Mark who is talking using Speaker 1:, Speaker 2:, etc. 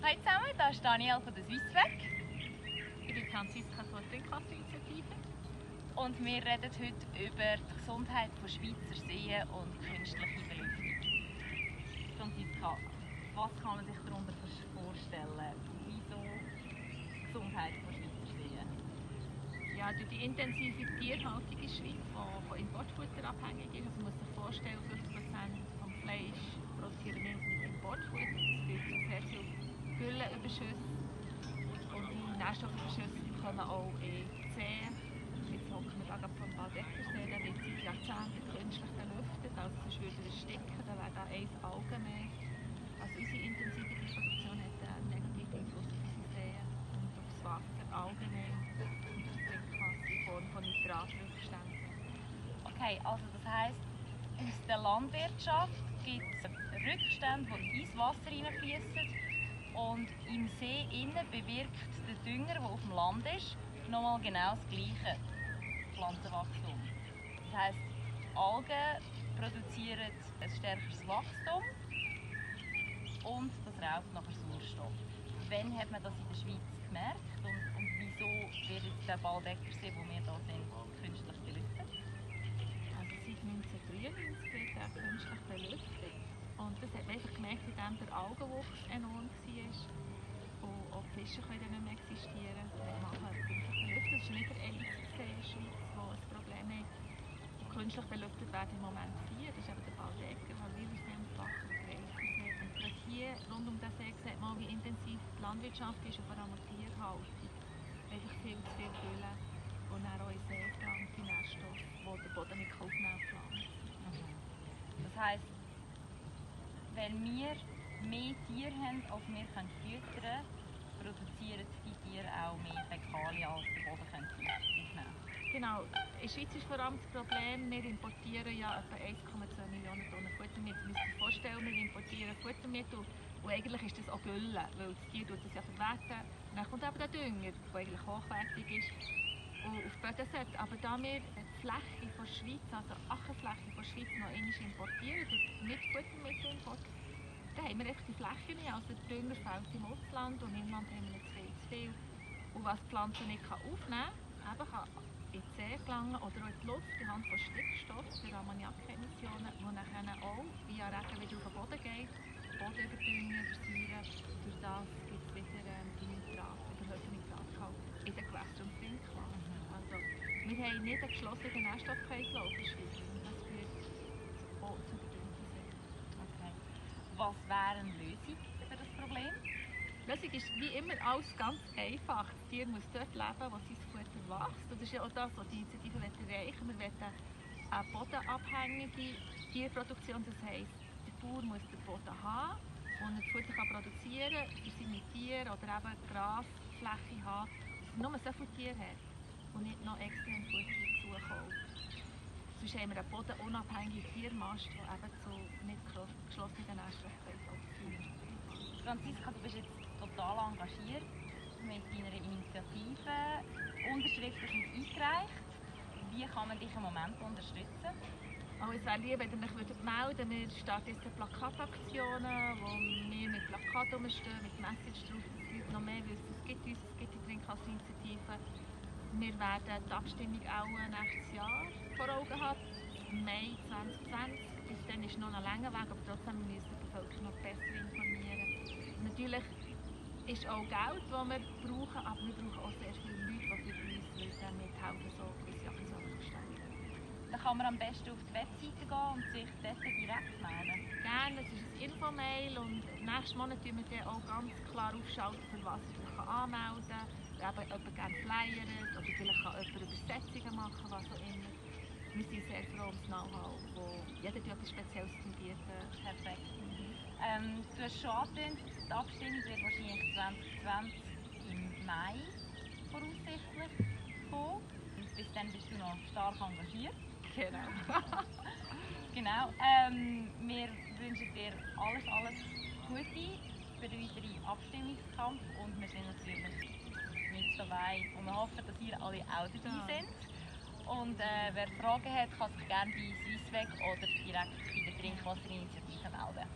Speaker 1: Hallo zusammen, das ist Daniel von der Swissweg.
Speaker 2: Ich bin Franziska von der Trinkwasserinitiative.
Speaker 1: Und wir reden heute über die Gesundheit von Schweizer Seen und künstliche Belüftung. Franziska, was kann man sich darunter vorstellen? Wieso Gesundheit von Schweizer Seen?
Speaker 2: Ja, durch die intensive Tierhaltung in der Schweiz, die von Importfutter abhängig ist, also man muss sich vorstellen, 50% vom Fleisch produzieren wir mit Importfutter. Das führt zu sehr viel Güllenüberschüsse. Und die Nährstoffüberschüsse kommen auch in die Seen. Jetzt hocken wir da vom Waldeckersee, der wird seit Jahrzehnten künstlich belüftet, also sonst würde er stinken, dann wäre da 1 Algen mehr. Also unsere intensive Tierproduktion hat einen negativen Einfluss auf unsere Seen und auf das Wasser allgemein und auf das Trinkwasser in Form von Nitratrückständen.
Speaker 1: Okay, also das heisst, aus der Landwirtschaft gibt es Rückstände, die ins Wasser hineinfließen und im See innen bewirkt der Dünger, der auf dem Land ist, nochmal genau das gleiche Pflanzenwachstum. Das heisst, Algen produzieren ein stärkeres Wachstum und das raubt nachher Sauerstoff. Wann hat man das in der Schweiz gemerkt und wieso wird jetzt der Waldeckersee, wo wir hier sind, künstlich belüftet?
Speaker 2: Also seit 1993 wird er künstlich belüftet. Und das hat man einfach gemerkt, indem der Algenwuchs enorm war. Und auch die Fische können nicht mehr existieren. Wir machen künstlich belüftet. Das ist nicht der einzige See in der Schweiz, der ein Problem hat. Und künstlich belüftet werden im Moment 4. Das ist eben der Waldecker, Halwilersee, Bacher und Greifensee. Und gerade hier rund um den See sieht man, wie intensiv die Landwirtschaft ist und vor allem die Tierhaltung. Einfach viel zu viel Gülle. Und dann auch in den See gelangt, die Nährstoffe, die der Boden nicht aufnehmen kann.
Speaker 1: Das heisst, wenn wir mehr Tiere haben, als wir füttern können, produzieren die Tiere auch mehr Fäkalien, als der Boden aufnehmen kann.
Speaker 2: Genau. In der Schweiz ist vor allem das Problem, wir importieren ja etwa 1,2 Millionen Tonnen Futtermittel. Wir müssen uns vorstellen, wir importieren Futtermittel und eigentlich ist das auch Gülle, weil das Tier das ja verwerten. Und dann kommt eben der Dünger, der eigentlich hochwertig ist und auf die Böden setzt. Aber da wir die Fläche von der Schweiz, also die Ackerfläche von der Schweiz noch einmal importieren, mit Futtermittelimport, dann haben wir echt die Fläche nicht. Also der Dünger fällt im Ausland und im Land haben wir nicht viel zu viel. Und was die Pflanze nicht aufnehmen kann, kann in die See gelangen oder auch in die Luft anhand von Stickstoff für Ammoniakemissionen, die dann auch via Regen wieder auf den Boden geht, Boden überdüngen, versäuren. Durch das gibt es wieder die überhöhte Nitratgehalt in den Gewässern und Trinkwasser. Also, wir haben nicht einen geschlossenen Nährstoffkreislauf in der Schweiz und das führt auch zu überdüngten Seen.
Speaker 1: Okay. Was wäre eine Lösung für das Problem?
Speaker 2: Die Lösung ist wie immer alles ganz einfach. Das Tier muss dort leben, wo sein Futter wächst. Das ist ja auch das, was die Initiative erreichen will. Wir wollen eine bodenabhängige Tierproduktion. Das heisst, der Bauer muss den Boden haben, wo er Futter produzieren kann für seine Tiere oder eben Grasfläche haben, dass er nur so viele Tiere hat und nicht noch extern Futter dazu kauft. Sonst haben wir einen bodenunabhängigen Tiermast, der eben zu nicht geschlossenen Nährstoffkreislauf führt.
Speaker 1: Franziska, du bist jetzt total engagiert mit deiner Initiative. Unterschriften sind eingereicht. Wie kann man dich im Moment unterstützen?
Speaker 2: Also es wäre lieb, wenn ihr euch melden würdet. Wir starten jetzt Plakataktionen, wo wir mit Plakaten rumstehen, mit Message drauf, dass die Leute noch mehr wissen, es gibt uns, es gibt die Trinkwasserinitiative. Wir werden die Abstimmung auch nächstes Jahr vor Augen haben, im Mai 2020. Bis dann ist noch ein langer Weg, aber trotzdem müssen wir die Bevölkerung noch besser informieren. Natürlich ist auch Geld, das wir brauchen, aber wir brauchen auch sehr viele Leute, die für uns mithelfen, so gewisse Aktionen zu gestalten.
Speaker 1: Dann kann man am besten auf die Webseite gehen und sich dort direkt melden.
Speaker 2: Gerne, es ist ein Infomail und nächsten Monat tun wir dann auch ganz klar aufschalten, für was ich mich anmelden kann. Wenn jemand gerne flyert oder vielleicht kann jemand Übersetzungen machen, was auch immer. Wir sind sehr froh um das Know-how, wo jeder etwas Spezielles bieten.
Speaker 1: Perfekt. Du hast schon angetönt, die Abstimmung wird wahrscheinlich 2020 im Mai voraussichtlich kommen. Bis dann bist du noch stark engagiert.
Speaker 2: Genau.
Speaker 1: Genau. Wir wünschen dir alles Gute für den weiteren Abstimmungskampf und wir sind natürlich mit dabei und wir hoffen, dass ihr alle auch dabei sind. Und wer Fragen hat, kann sich gerne bei Swissweg oder direkt bei der Trinkwasserinitiative melden.